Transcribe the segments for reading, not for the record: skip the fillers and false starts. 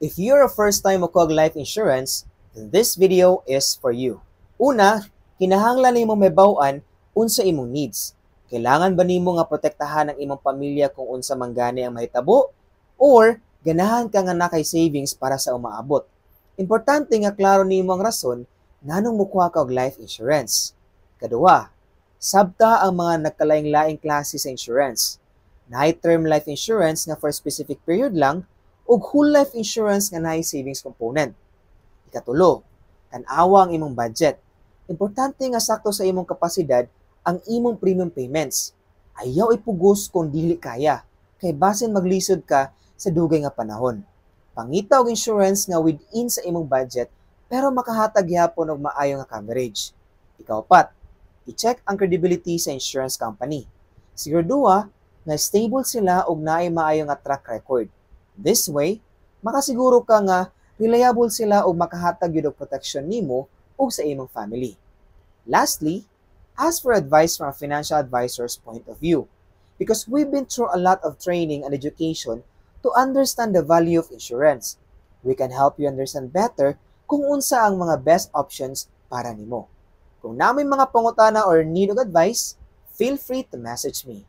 If you're a first-time mukog life insurance, then this video is for you. Una, kinahanglan nimo mabaw-an unsa imong needs. Kailangan ba nimo nga protektahan ang imong pamilya kung unsa man gani ang mahitabo or ganahan ka nga nakay savings para sa umaabot. Importante nga klaro nimo ang rason nganong mukuha ka og life insurance. Kadua, sabta ang mga nagkalaing-laing klase sa insurance. Naay term life insurance nga for specific period lang ug whole life insurance nga naay savings component. Ikatulo, tan-awa ang imong budget. Importante nga sakto sa imong kapasidad ang imong premium payments. Ayaw ipugos kung dili kaya, kay basin maglisod ka sa dugay nga panahon. Pangita og insurance nga within sa imong budget pero makahatag gyapon og maayo nga coverage. Ikaapat, i-check ang credibility sa insurance company. Siguraduha nga stable sila ug naay maayo nga track record. This way, makasiguro ka nga reliable sila ug makahatag gyud og protection nimo ug sa imong family. Lastly, ask for advice from a financial advisor's point of view because we've been through a lot of training and education to understand the value of insurance. We can help you understand better kung unsa ang mga best options para nimo. Kung namoy mga pangutana or need of advice, feel free to message me.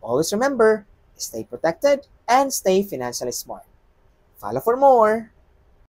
Always remember, stay protected and stay financially smart. Follow for more!